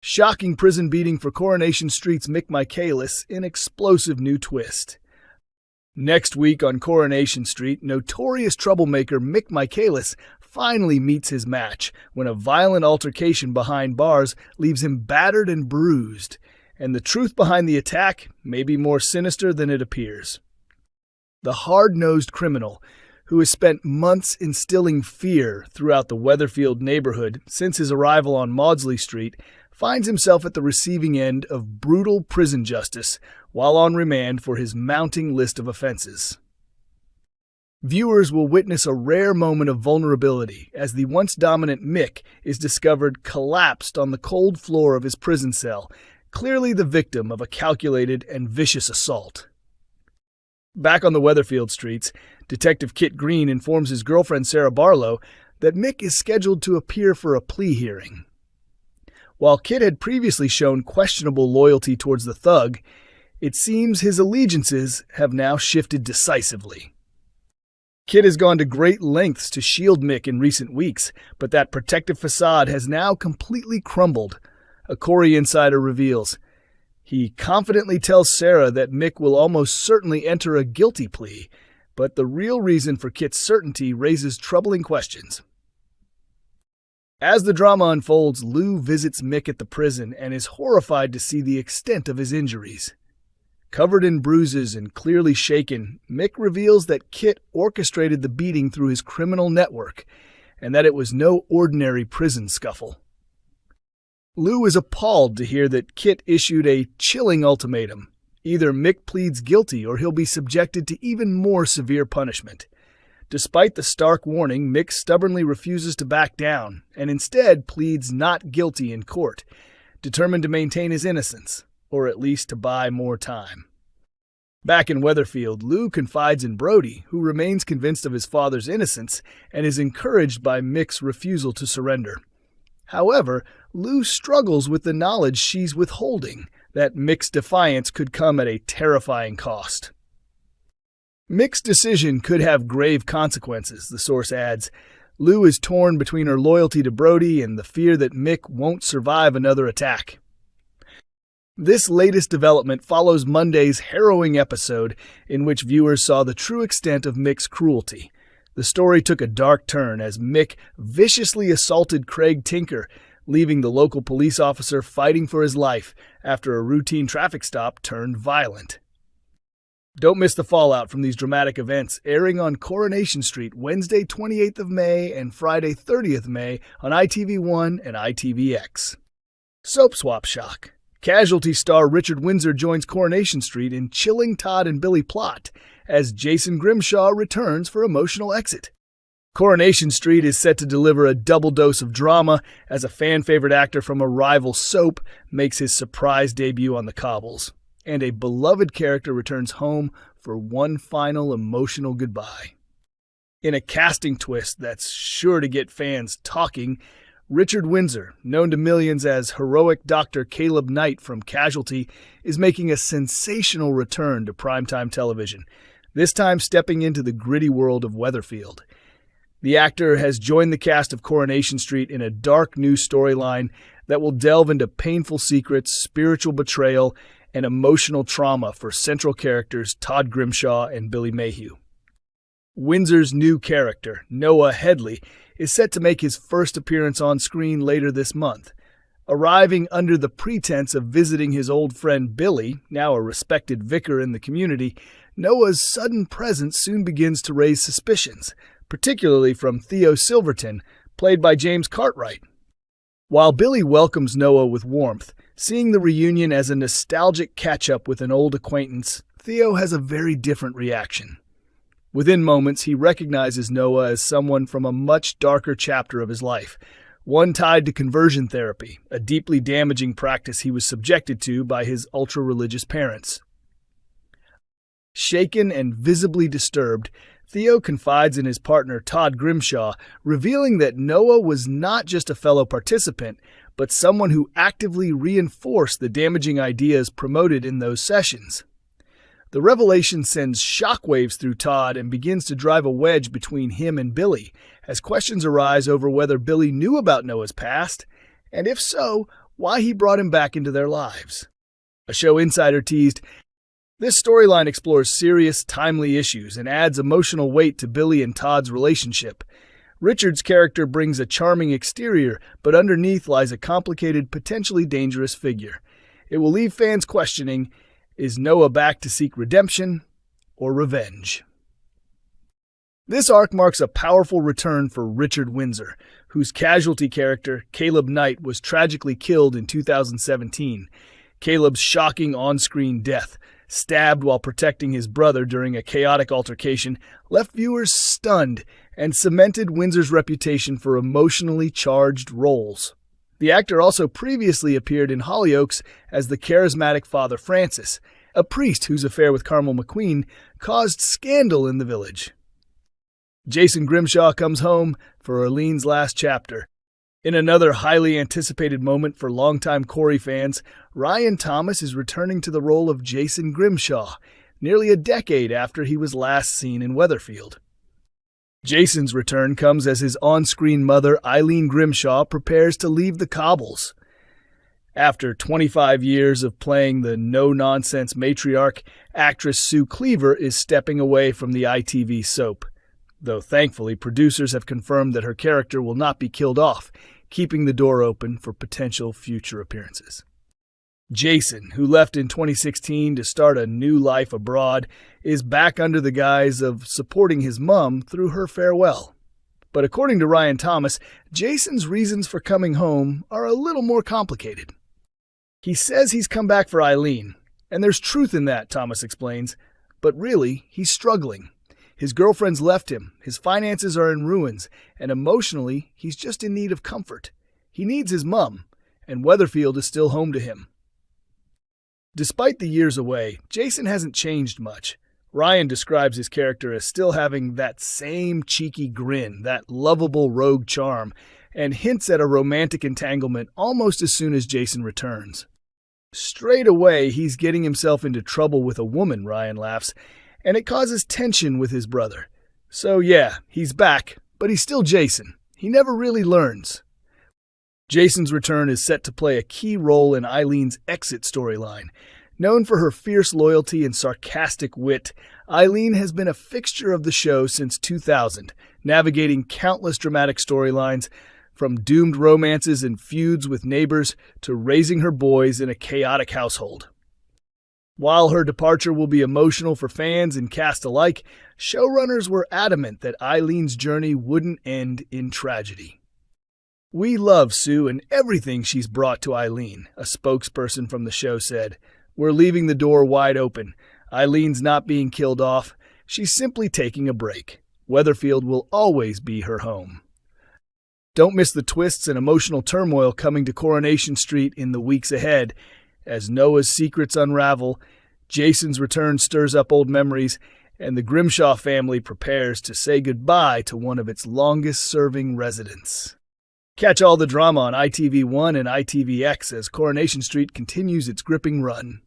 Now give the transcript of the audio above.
Shocking prison beating for Coronation Street's Mick Michaelis, an explosive new twist. Next week on Coronation Street, notorious troublemaker Mick Michaelis finally meets his match when a violent altercation behind bars leaves him battered and bruised, and the truth behind the attack may be more sinister than it appears. The hard-nosed criminal, who has spent months instilling fear throughout the Weatherfield neighborhood since his arrival on Maudsley Street, finds himself at the receiving end of brutal prison justice while on remand for his mounting list of offenses. Viewers will witness a rare moment of vulnerability as the once dominant Mick is discovered collapsed on the cold floor of his prison cell, clearly the victim of a calculated and vicious assault. Back on the Weatherfield streets, Detective Kit Green informs his girlfriend Sarah Barlow that Mick is scheduled to appear for a plea hearing. While Kit had previously shown questionable loyalty towards the thug, it seems his allegiances have now shifted decisively. Kit has gone to great lengths to shield Mick in recent weeks, but that protective facade has now completely crumbled, a Corrie insider reveals. He confidently tells Sarah that Mick will almost certainly enter a guilty plea, but the real reason for Kit's certainty raises troubling questions. As the drama unfolds, Lou visits Mick at the prison and is horrified to see the extent of his injuries. Covered in bruises and clearly shaken, Mick reveals that Kit orchestrated the beating through his criminal network, and that it was no ordinary prison scuffle. Lou is appalled to hear that Kit issued a chilling ultimatum. Either Mick pleads guilty or he'll be subjected to even more severe punishment. Despite the stark warning, Mick stubbornly refuses to back down and instead pleads not guilty in court, determined to maintain his innocence, or at least to buy more time. Back in Weatherfield, Lou confides in Brody, who remains convinced of his father's innocence and is encouraged by Mick's refusal to surrender. However, Lou struggles with the knowledge she's withholding, that Mick's defiance could come at a terrifying cost. Mick's decision could have grave consequences, the source adds. Lou is torn between her loyalty to Brody and the fear that Mick won't survive another attack. This latest development follows Monday's harrowing episode in which viewers saw the true extent of Mick's cruelty. The story took a dark turn as Mick viciously assaulted Craig Tinker, leaving the local police officer fighting for his life after a routine traffic stop turned violent. Don't miss the fallout from these dramatic events, airing on Coronation Street Wednesday 28th of May and Friday 30th May on ITV1 and ITVX. Soap swap shock. Casualty star Richard Windsor joins Coronation Street in chilling Todd and Billy plot as Jason Grimshaw returns for emotional exit. Coronation Street is set to deliver a double dose of drama as a fan-favorite actor from a rival soap makes his surprise debut on the cobbles, and a beloved character returns home for one final emotional goodbye. In a casting twist that's sure to get fans talking, Richard Windsor, known to millions as heroic Dr. Caleb Knight from Casualty, is making a sensational return to primetime television, this time stepping into the gritty world of Weatherfield. The actor has joined the cast of Coronation Street in a dark new storyline that will delve into painful secrets, spiritual betrayal, and emotional trauma for central characters Todd Grimshaw and Billy Mayhew. Windsor's new character, Noah Headley, is set to make his first appearance on screen later this month. Arriving under the pretense of visiting his old friend Billy, now a respected vicar in the community, Noah's sudden presence soon begins to raise suspicions, particularly from Theo Silverton, played by James Cartwright. While Billy welcomes Noah with warmth, seeing the reunion as a nostalgic catch-up with an old acquaintance, Theo has a very different reaction. Within moments, he recognizes Noah as someone from a much darker chapter of his life, one tied to conversion therapy, a deeply damaging practice he was subjected to by his ultra-religious parents. Shaken and visibly disturbed, Theo confides in his partner Todd Grimshaw, revealing that Noah was not just a fellow participant, but someone who actively reinforced the damaging ideas promoted in those sessions. The revelation sends shockwaves through Todd and begins to drive a wedge between him and Billy, as questions arise over whether Billy knew about Noah's past, and if so, why he brought him back into their lives. A show insider teased, "This storyline explores serious, timely issues and adds emotional weight to Billy and Todd's relationship. Richard's character brings a charming exterior, but underneath lies a complicated, potentially dangerous figure. It will leave fans questioning, is Noah back to seek redemption or revenge?" This arc marks a powerful return for Richard Windsor, whose casualty character, Caleb Knight, was tragically killed in 2017. Caleb's shocking on-screen death, stabbed while protecting his brother during a chaotic altercation, left viewers stunned and cemented Windsor's reputation for emotionally charged roles. The actor also previously appeared in Hollyoaks as the charismatic Father Francis, a priest whose affair with Carmel McQueen caused scandal in the village. Jason Grimshaw comes home for Arlene's last chapter. In another highly anticipated moment for longtime Corrie fans, Ryan Thomas is returning to the role of Jason Grimshaw, nearly a decade after he was last seen in Weatherfield. Jason's return comes as his on-screen mother, Eileen Grimshaw, prepares to leave the cobbles. After 25 years of playing the no-nonsense matriarch, actress Sue Cleaver is stepping away from the ITV soap, though thankfully producers have confirmed that her character will not be killed off, keeping the door open for potential future appearances. Jason, who left in 2016 to start a new life abroad, is back under the guise of supporting his mom through her farewell. But according to Ryan Thomas, Jason's reasons for coming home are a little more complicated. He says he's come back for Eileen, and there's truth in that, Thomas explains, but really, he's struggling. His girlfriend's left him, his finances are in ruins, and emotionally, he's just in need of comfort. He needs his mom, and Weatherfield is still home to him. Despite the years away, Jason hasn't changed much. Ryan describes his character as still having that same cheeky grin, that lovable rogue charm, and hints at a romantic entanglement almost as soon as Jason returns. Straight away, he's getting himself into trouble with a woman, Ryan laughs, and it causes tension with his brother. So yeah, he's back, but he's still Jason. He never really learns. Jason's return is set to play a key role in Eileen's exit storyline. Known for her fierce loyalty and sarcastic wit, Eileen has been a fixture of the show since 2000, navigating countless dramatic storylines, from doomed romances and feuds with neighbors to raising her boys in a chaotic household. While her departure will be emotional for fans and cast alike, showrunners were adamant that Eileen's journey wouldn't end in tragedy. "We love Sue and everything she's brought to Eileen," a spokesperson from the show said. "We're leaving the door wide open. Eileen's not being killed off. She's simply taking a break. Weatherfield will always be her home." Don't miss the twists and emotional turmoil coming to Coronation Street in the weeks ahead. As Noah's secrets unravel, Jason's return stirs up old memories, and the Grimshaw family prepares to say goodbye to one of its longest-serving residents. Catch all the drama on ITV1 and ITVX as Coronation Street continues its gripping run.